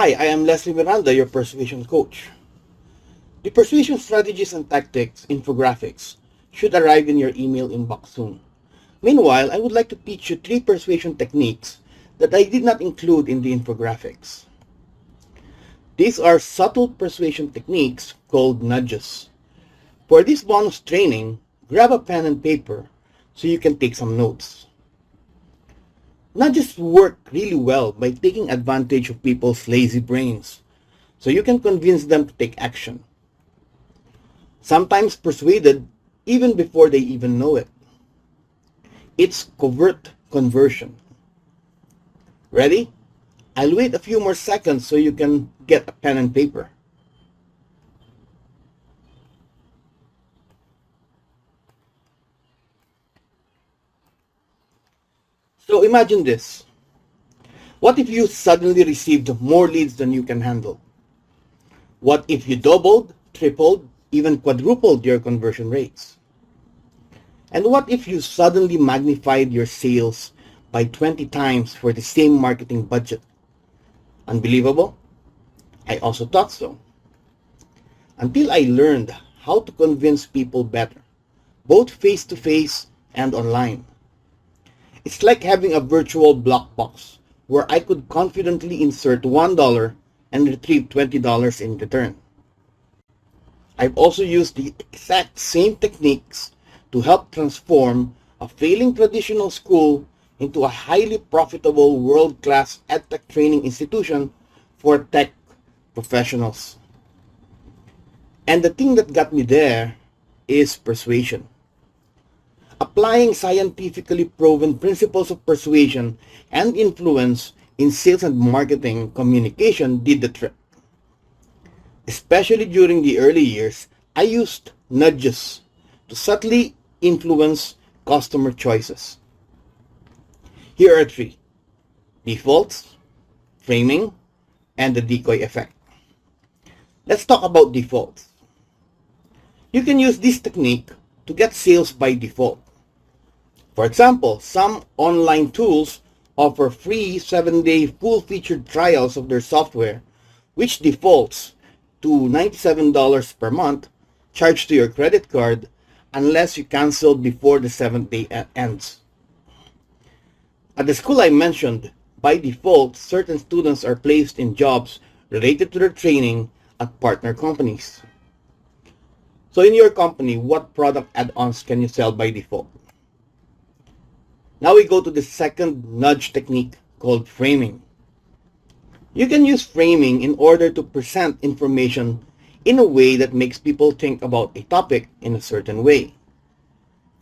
Hi, I am Leslie Miranda, your persuasion coach. The persuasion strategies and tactics infographics should arrive in your email inbox soon. Meanwhile, I would like to teach you 3 persuasion techniques that I did not include in the infographics. These are subtle persuasion techniques called nudges. For this bonus training, grab a pen and paper so you can take some notes. Nudges work really well by taking advantage of people's lazy brains, so you can convince them to take action. Sometimes persuaded even before they even know it. It's covert conversion. Ready? I'll wait a few more seconds so you can get a pen and paper. So imagine this. What if you suddenly received more leads than you can handle? What if you doubled, tripled, even quadrupled your conversion rates? And what if you suddenly magnified your sales by 20 times for the same marketing budget? Unbelievable? I also thought so. Until I learned how to convince people better, both face-to-face and online. It's like having a virtual block box where I could confidently insert $1 and retrieve $20 in return. I've also used the exact same techniques to help transform a failing traditional school into a highly profitable world-class edtech training institution for tech professionals. And the thing that got me there is persuasion. Applying scientifically proven principles of persuasion and influence in sales and marketing communication did the trick. Especially during the early years, I used nudges to subtly influence customer choices. Here are 3: defaults, framing, and the decoy effect. Let's talk about defaults. You can use this technique to get sales by default. For example, some online tools offer free 7-day full-featured trials of their software, which defaults to $97 per month, charged to your credit card, unless you cancel before the 7th day ends. At the school I mentioned, by default, certain students are placed in jobs related to their training at partner companies. So in your company, what product add-ons can you sell by default? Now we go to the second nudge technique called framing. You can use framing in order to present information in a way that makes people think about a topic in a certain way.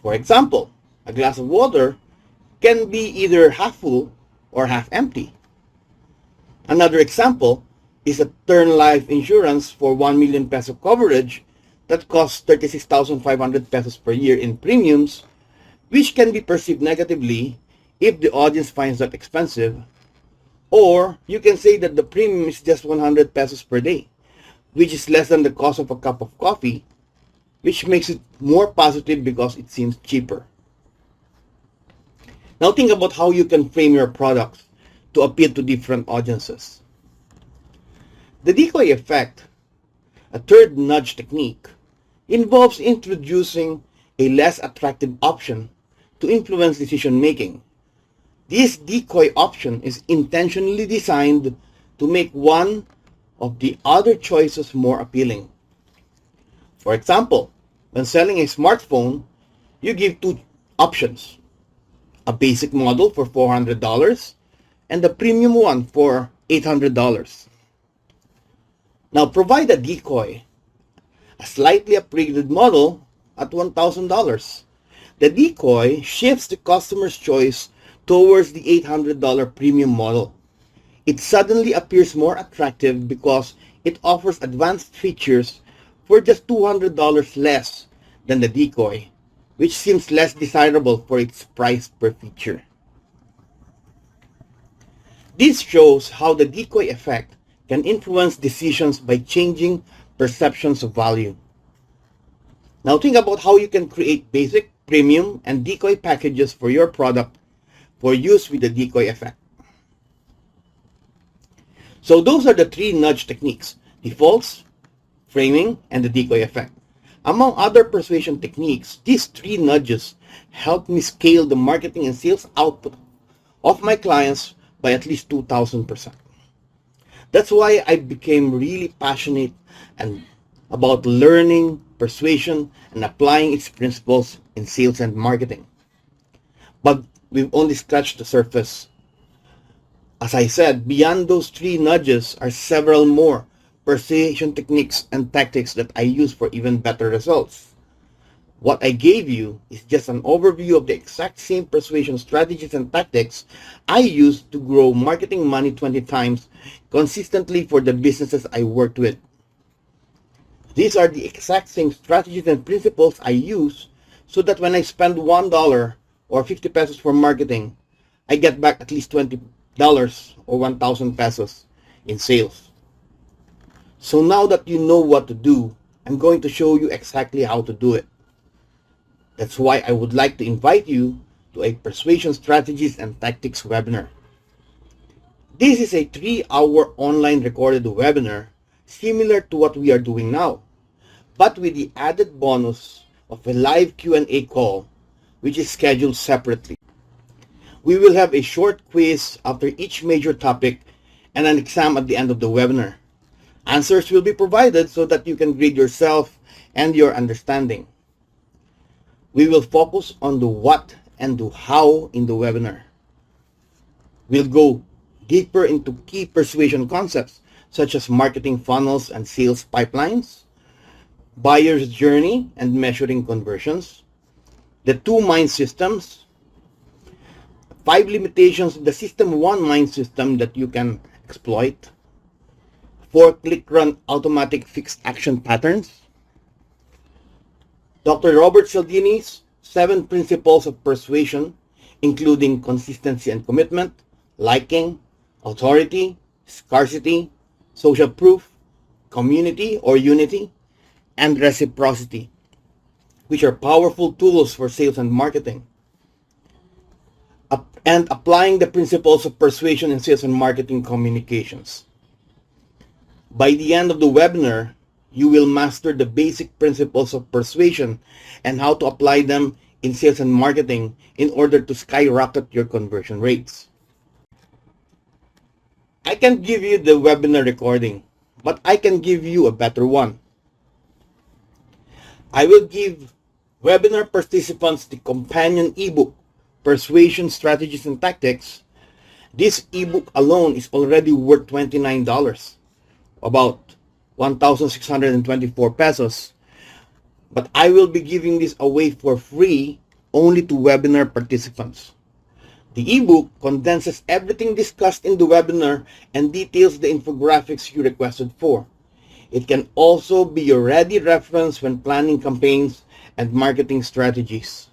For example, a glass of water can be either half full or half empty. Another example is a term life insurance for 1 million peso coverage that costs 36,500 pesos per year in premiums, which can be perceived negatively if the audience finds that expensive. Or you can say that the premium is just 100 pesos per day, which is less than the cost of a cup of coffee, which makes it more positive because it seems cheaper. Now think about how you can frame your products to appeal to different audiences. The decoy effect, a third nudge technique, involves introducing a less attractive option to influence decision making. This decoy option is intentionally designed to make one of the other choices more appealing. For example, when selling a smartphone, you give 2 options: a basic model for $400 and a premium one for $800. Now provide a decoy, a slightly upgraded model at $1,000. The decoy shifts the customer's choice towards the $800 premium model. It suddenly appears more attractive because it offers advanced features for just $200 less than the decoy, which seems less desirable for its price per feature. This shows how the decoy effect can influence decisions by changing perceptions of value. Now think about how you can create basic, premium, and decoy packages for your product for use with the decoy effect. So those are the three nudge techniques: defaults, framing, and the decoy effect. Among other persuasion techniques, these three nudges help me scale the marketing and sales output of my clients by at least 2,000%. That's why I became really passionate and about learning persuasion and applying its principles in sales and marketing. But we've only scratched the surface. As I said, beyond those three nudges are several more persuasion techniques and tactics that I use for even better results. What I gave you is just an overview of the exact same persuasion strategies and tactics I used to grow marketing money 20 times consistently for the businesses I worked with. These are the exact same strategies and principles I use so that when I spend $1 or 50 pesos for marketing, I get back at least $20 or 1,000 pesos in sales. So now that you know what to do, I'm going to show you exactly how to do it. That's why I would like to invite you to a Persuasion Strategies and Tactics webinar. This is a 3-hour online recorded webinar similar to what we are doing now, but with the added bonus of a live Q&A call, which is scheduled separately. We will have a short quiz after each major topic and an exam at the end of the webinar. Answers will be provided so that you can grade yourself and your understanding. We will focus on the what and the how in the webinar. We'll go deeper into key persuasion concepts such as marketing funnels and sales pipelines, buyer's journey and measuring conversions, the 2 mind systems, 5 limitations of the System 1 mind system that you can exploit, 4 click-run automatic fixed action patterns, Dr. Robert Cialdini's 7 principles of persuasion, including consistency and commitment, liking, authority, scarcity, social proof, community or unity, and reciprocity, which are powerful tools for sales and marketing. And applying the principles of persuasion in sales and marketing communications. By the end of the webinar, you will master the basic principles of persuasion and how to apply them in sales and marketing in order to skyrocket your conversion rates. I can give you the webinar recording, but I can give you a better one. I will give webinar participants the companion ebook, Persuasion Strategies and Tactics. This ebook alone is already worth $29, about 1,624 pesos. But I will be giving this away for free only to webinar participants. The ebook condenses everything discussed in the webinar and details the infographics you requested for. It can also be your ready reference when planning campaigns and marketing strategies.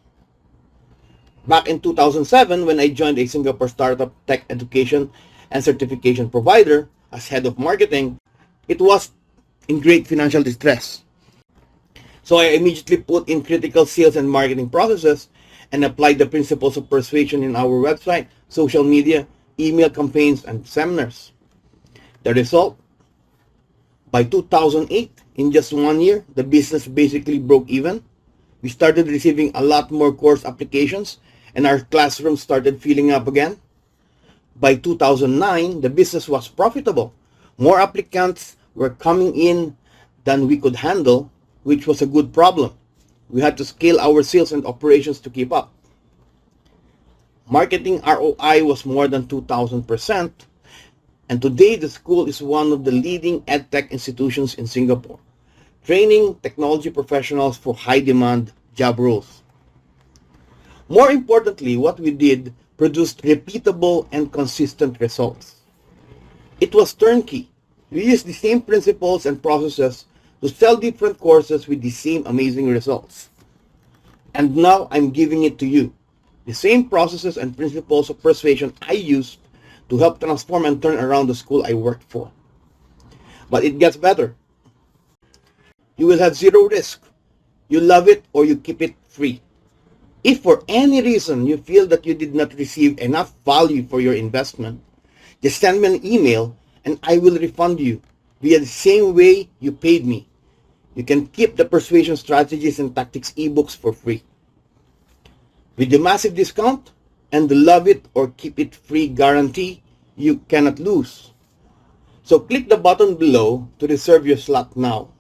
Back in 2007, when I joined a Singapore startup tech education and certification provider as head of marketing, it was in great financial distress. So I immediately put in critical sales and marketing processes and applied the principles of persuasion in our website, social media, email campaigns, and seminars. The result? By 2008, in just 1 year, the business basically broke even. We started receiving a lot more course applications and our classrooms started filling up again. By 2009, the business was profitable. More applicants were coming in than we could handle, which was a good problem. We had to scale our sales and operations to keep up. Marketing ROI was more than 2,000%, and today the school is one of the leading edtech institutions in Singapore, training technology professionals for high-demand job roles. More importantly, what we did produced repeatable and consistent results. It was turnkey. We used the same principles and processes to sell different courses with the same amazing results. And now I'm giving it to you. The same processes and principles of persuasion I used to help transform and turn around the school I worked for. But it gets better. You will have zero risk. You love it or you keep it free. If for any reason you feel that you did not receive enough value for your investment, just send me an email and I will refund you via the same way you paid me. You can keep the Persuasion Strategies and Tactics ebooks for free. With the massive discount and the love it or keep it free guarantee, you cannot lose. So click the button below to reserve your slot now.